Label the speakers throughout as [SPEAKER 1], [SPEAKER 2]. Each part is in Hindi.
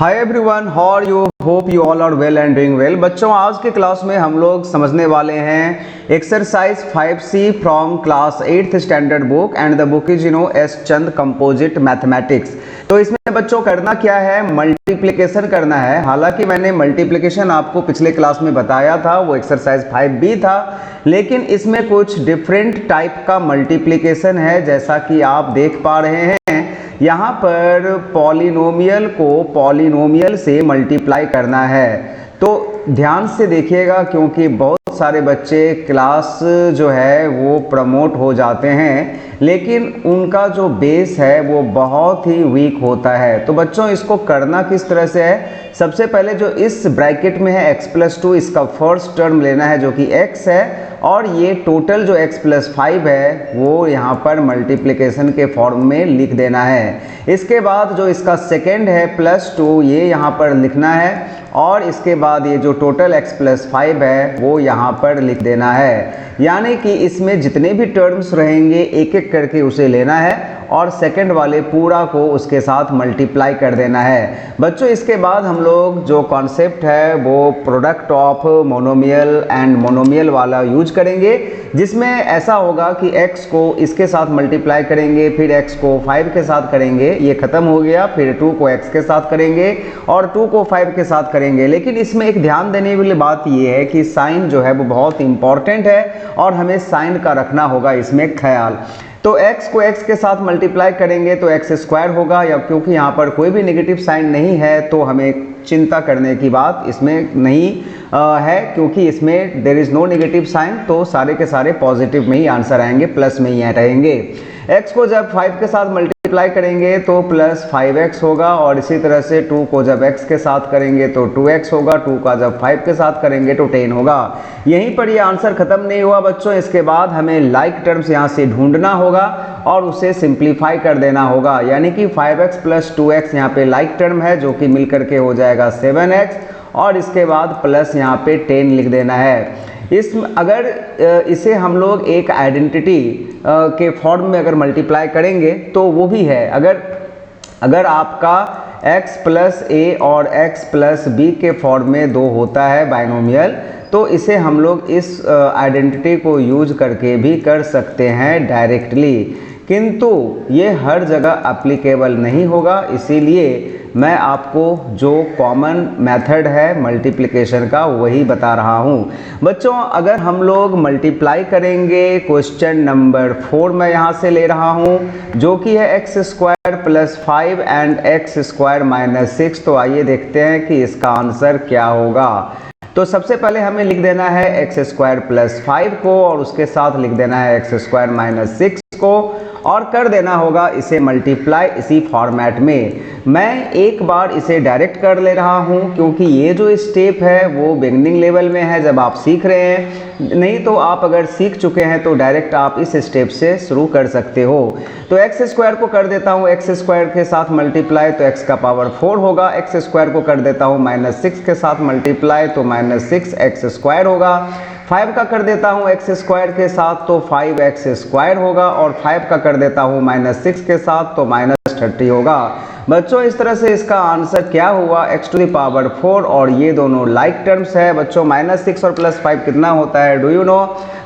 [SPEAKER 1] Hi everyone, how are you? Hope you all are well and doing well. बच्चों, आज के क्लास में हम लोग समझने वाले हैं exercise 5C from class 8th standard book and the book is S Chand composite mathematics. तो इसमें बच्चों करना क्या है, मल्टीप्लिकेशन करना है। हालांकि मैंने मल्टीप्लिकेशन आपको पिछले क्लास में बताया था, वो एक्सरसाइज 5B था, लेकिन इसमें कुछ डिफरेंट टाइप का मल्टीप्लिकेशन है। जैसा कि आप देख पा रहे हैं, यहाँ पर पॉलिनोमियल को पॉलिनोमियल से मल्टीप्लाई करना है। तो ध्यान से देखिएगा, क्योंकि बहुत सारे बच्चे क्लास जो है वो प्रमोट हो जाते हैं, लेकिन उनका जो बेस है वो बहुत ही वीक होता है। तो बच्चों, इसको करना किस तरह से है, सबसे पहले जो इस ब्रैकेट में है x+2, इसका फर्स्ट टर्म लेना है जो कि x है, और ये टोटल जो x+5 है वो यहाँ पर मल्टीप्लिकेशन के फॉर्म में लिख देना है। इसके बाद जो इसका सेकेंड है +2, ये यहाँ पर लिखना है, और इसके बाद ये जो टोटल x+5 है वो यहाँ पर लिख देना है। यानी कि इसमें जितने भी टर्म्स रहेंगे एक एक करके उसे लेना है और सेकंड वाले पूरा को उसके साथ मल्टीप्लाई कर देना है। बच्चों, इसके बाद हम लोग जो कॉन्सेप्ट है वो product of monomial and monomial वाला यूज करेंगे, जिसमें ऐसा होगा कि x को इसके साथ मल्टीप्लाई करेंगे, फिर x को 5 के साथ करेंगे, ये खत्म हो गया, फिर 2 को x के साथ करेंगे और 2 को 5 के साथ करेंगे। लेकिन इसमें एक ध्यान देने वाली बात ये है कि साइन जो है वो बहुत इंपॉर्टेंट है और हमें साइन का रखना होगा इसमें ख्याल। तो x को x के साथ मल्टीप्लाई करेंगे तो x² होगा, या क्योंकि यहाँ पर कोई भी नेगेटिव साइन नहीं है तो हमें चिंता करने की बात इसमें नहीं है, क्योंकि इसमें there is no negative sign, तो सारे के सारे पॉजिटिव में ही आंसर आएंगे, प्लस में ही रहेंगे। x को जब 5 के साथ मल्टीप्लाई करेंगे तो +5x होगा, और इसी तरह से 2 को जब x के साथ करेंगे तो 2x होगा, 2 का जब 5 के साथ करेंगे तो 10 होगा। यहीं पर ये आंसर खत्म नहीं हुआ बच्चों। इसके बाद हमें लाइक टर्म्स यहाँ से ढूंढना होगा और उसे सिंप्लीफाई कर देना होगा, यानी कि 5x + 2x यहाँ पे लाइक टर्म है जो कि मिल करके हो जाएगा 7x, और इसके बाद प्लस यहाँ पे 10 लिख देना है। अगर इसे हम लोग एक आइडेंटिटी के फॉर्म में अगर मल्टीप्लाई करेंगे तो वो भी है, अगर आपका x + a और x + b के फॉर्म में 2 होता है बाइनोमियल, तो इसे हम लोग इस आइडेंटिटी को यूज करके भी कर सकते हैं डायरेक्टली, किंतु ये हर जगह एप्लीकेबल नहीं होगा। इसीलिए मैं आपको जो कॉमन मेथड है मल्टीप्लिकेशन का वही बता रहा हूँ। बच्चों, अगर हम लोग मल्टीप्लाई करेंगे, क्वेश्चन नंबर 4 मैं यहाँ से ले रहा हूँ, जो कि है x² + 5 एंड x² - 6। तो आइए देखते हैं कि इसका आंसर क्या होगा। तो सबसे पहले हमें लिख देना है x² + 5 को, और उसके साथ लिख देना है x² - 6 को, और कर देना होगा इसे मल्टीप्लाई इसी फॉर्मेट में। मैं एक बार इसे डायरेक्ट कर ले रहा हूँ, क्योंकि ये जो स्टेप है वो बिगनिंग लेवल में है, जब आप सीख रहे हैं। नहीं तो आप अगर सीख चुके हैं तो डायरेक्ट आप इस स्टेप से शुरू कर सकते हो। तो x² को कर देता हूँ x² के साथ मल्टीप्लाई, तो x का पावर 4 होगा। x² को कर देता हूँ -6 के साथ मल्टीप्लाई, तो -6x² होगा। 5 का कर देता हूँ x² के साथ तो 5x² होगा, और 5 का कर देता हूँ -6 के साथ तो -30 होगा। बच्चों, इस तरह से इसका आंसर क्या हुआ, x⁴, और ये दोनों लाइक टर्म्स है। बच्चों, -6 और +5 कितना होता है, डू यू नो?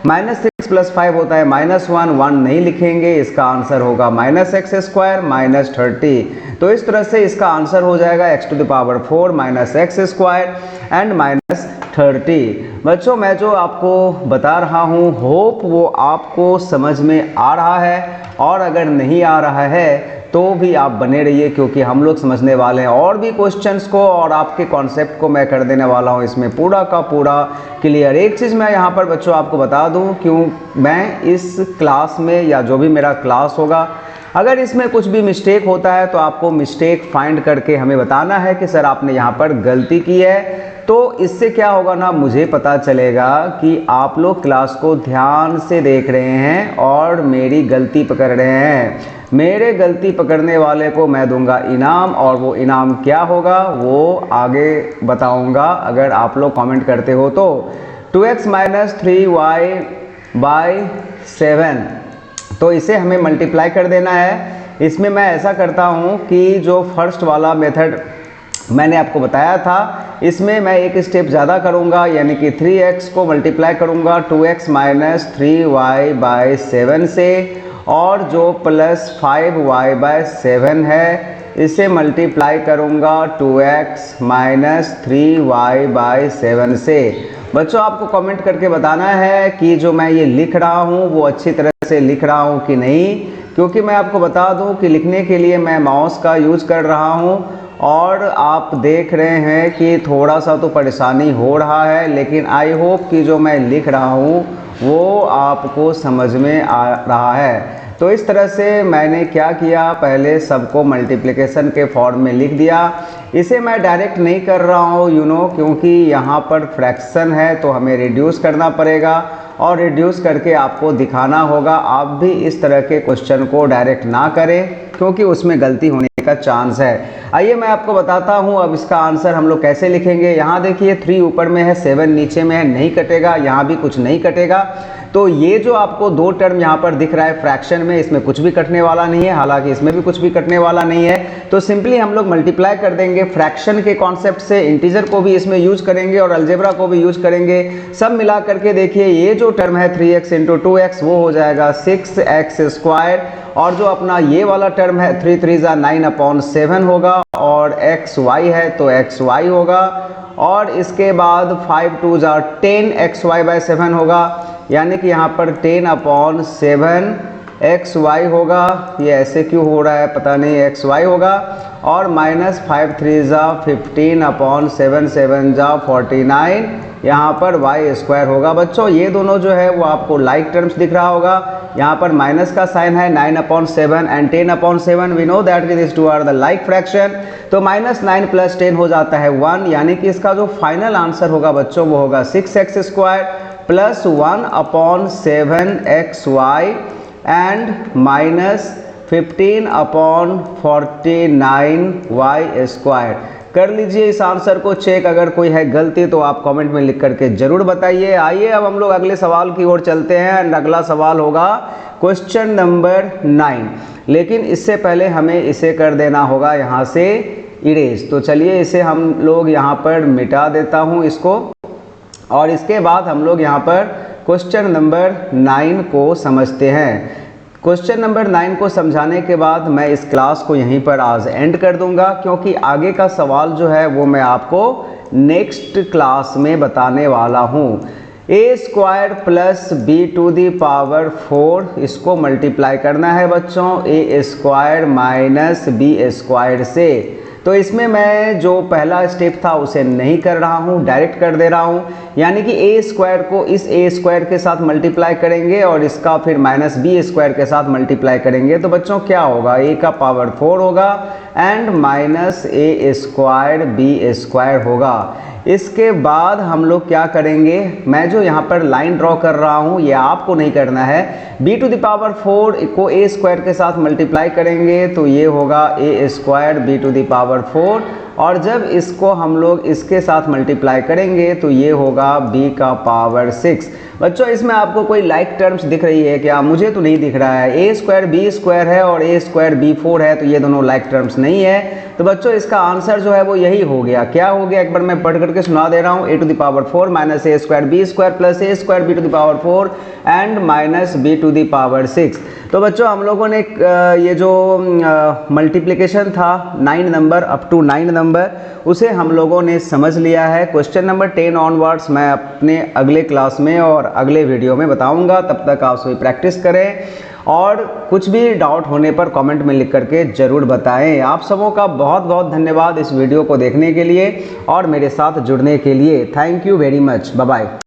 [SPEAKER 1] -6 + 5 होता है -1, 1 नहीं लिखेंगे, इसका आंसर होगा -x² - 30। तो इस तरह से इसका आंसर हो जाएगा x⁴ -x² एंड -30। बच्चों, मैं जो आपको बता रहा हूँ, होप वो आपको समझ में आ रहा है, और अगर नहीं आ रहा है तो भी आप बने रहिए, क्योंकि हम लोग समझने वाले हैं और भी क्वेश्चंस को, और आपके कॉन्सेप्ट को मैं कर देने वाला हूँ इसमें पूरा का पूरा क्लियर। एक चीज़ मैं यहाँ पर बच्चों आपको बता दूँ, क्यों मैं इस क्लास में या जो भी मेरा क्लास होगा, अगर इसमें कुछ भी मिस्टेक होता है तो आपको मिस्टेक फाइंड करके हमें बताना है कि सर आपने यहाँ पर गलती की है। तो इससे क्या होगा ना, मुझे पता चलेगा कि आप लोग क्लास को ध्यान से देख रहे हैं और मेरी गलती पकड़ रहे हैं। मेरे गलती पकड़ने वाले को मैं दूंगा इनाम, और वो इनाम क्या होगा वो आगे बताऊंगा अगर आप लोग कमेंट करते हो तो। 2x - 3y / 7, तो इसे हमें मल्टीप्लाई कर देना है। इसमें मैं ऐसा करता हूँ कि जो फर्स्ट वाला मेथड मैंने आपको बताया था। इसमें मैं एक स्टेप ज़्यादा करूँगा, यानी कि 3x को मल्टीप्लाई करूँगा 2x माइनस 3y/7 से, और जो प्लस 5y/7 है इसे मल्टीप्लाई करूँगा 2x माइनस 3y/7 से। बच्चों आपको कमेंट करके बताना है कि जो मैं ये लिख रहा हूँ वो अच्छी तरह से लिख रहा हूँ कि नहीं, क्योंकि मैं आपको बता दूँ कि लिखने के लिए मैं माउस का यूज़ कर रहा हूँ और आप देख रहे हैं कि थोड़ा सा तो परेशानी हो रहा है, लेकिन आई होप कि जो मैं लिख रहा हूँ वो आपको समझ में आ रहा है। तो इस तरह से मैंने क्या किया, पहले सबको मल्टीप्लिकेशन के फॉर्म में लिख दिया। इसे मैं डायरेक्ट नहीं कर रहा हूँ क्योंकि यहाँ पर फ्रैक्शन है तो हमें रिड्यूस करना पड़ेगा, और रिड्यूस करके आपको दिखाना होगा। आप भी इस तरह के क्वेश्चन को डायरेक्ट ना करें क्योंकि उसमें गलती होने का चांस है। आइए मैं आपको बताता हूं अब इसका आंसर हम लोग कैसे लिखेंगे। यहाँ देखिए 3 ऊपर में है, 7 नीचे में है, नहीं कटेगा, यहाँ भी कुछ नहीं कटेगा। तो ये जो आपको दो टर्म यहाँ पर दिख रहा है फ्रैक्शन में, इसमें कुछ भी कटने वाला नहीं है, हालांकि इसमें भी कुछ भी कटने वाला नहीं है। तो सिंपली हम लोग मल्टीप्लाई कर देंगे फ्रैक्शन के कॉन्सेप्ट से, इंटीजर को भी इसमें यूज करेंगे और अलजेब्रा को भी यूज करेंगे। सब मिला करके देखिए ये जो टर्म है 3x इंटू 2x वो हो जाएगा 6x², और जो अपना ये वाला टर्म है 3 3 9/7 होगा, और xy है तो xy होगा, और इसके बाद 5 2 10xy/7 होगा, यानी कि यहाँ पर 10/7 xy होगा। ये ऐसे क्यों हो रहा है पता नहीं, xy होगा, और माइनस 5 3 15/7 7 49, यहाँ पर y² होगा। बच्चों ये दोनों जो है वो आपको लाइक टर्म्स दिख रहा होगा। यहाँ पर माइनस का साइन है, 9/7 and 10/7, we know that this two are the like fraction. तो -9 + 10 हो जाता है 1, यानी कि इसका जो फाइनल आंसर होगा बच्चों वो होगा 6x² plus 1/7xy and minus 15/49y²। कर लीजिए इस आंसर को चेक, अगर कोई है गलती तो आप कमेंट में लिख करके जरूर बताइए। आइए अब हम लोग अगले सवाल की ओर चलते हैं, एंड अगला सवाल होगा क्वेश्चन नंबर 9। लेकिन इससे पहले हमें इसे कर देना होगा यहाँ से इरेज। तो चलिए इसे हम लोग यहाँ पर मिटा देता हूँ इसको, और इसके बाद हम लोग यहाँ पर क्वेश्चन नंबर 9 को समझते हैं। क्वेश्चन नंबर 9 को समझाने के बाद मैं इस क्लास को यहीं पर आज एंड कर दूंगा, क्योंकि आगे का सवाल जो है वो मैं आपको नेक्स्ट क्लास में बताने वाला हूँ। a² प्लस b⁴ इसको मल्टीप्लाई करना है बच्चों a² माइनस b² से। तो इसमें मैं जो पहला स्टेप था उसे नहीं कर रहा हूँ, डायरेक्ट कर दे रहा हूँ, यानी कि a² को इस a² के साथ मल्टीप्लाई करेंगे और इसका फिर माइनस b² के साथ मल्टीप्लाई करेंगे। तो बच्चों क्या होगा, a⁴ होगा एंड माइनस a² b² होगा। इसके बाद हम लोग क्या करेंगे, मैं जो यहाँ पर लाइन ड्रॉ कर रहा हूँ ये आपको नहीं करना है। b⁴ को a² के साथ मल्टीप्लाई करेंगे तो ये होगा a² b⁴, और जब इसको हम लोग इसके साथ मल्टीप्लाई करेंगे तो ये होगा b⁴। बच्चों इसमें आपको कोई लाइक टर्म्स दिख रही है क्या? मुझे तो नहीं दिख रहा है। a² b² है और a² b⁴ है, तो ये दोनों लाइक टर्म्स नहीं है। तो बच्चों इसका आंसर जो है वो यही हो गया। क्या हो गया, एक बार मैं पढ़ करके सुना दे रहा हूँ। a⁴ minus a² b² plus a² b⁴ and minus b⁴। तो बच्चों हम लोगों ने ये जो मल्टीप्लिकेशन था 9 नंबर अप टू 9 नंबर, उसे हम लोगों ने समझ लिया है। क्वेश्चन नंबर 10 ऑनवर्ड्स मैं अपने अगले क्लास में और अगले वीडियो में बताऊंगा। तब तक आप सभी प्रैक्टिस करें, और कुछ भी डाउट होने पर कमेंट में लिख करके ज़रूर बताएं। आप सबों का बहुत बहुत धन्यवाद इस वीडियो को देखने के लिए और मेरे साथ जुड़ने के लिए। Thank you very much, bye bye.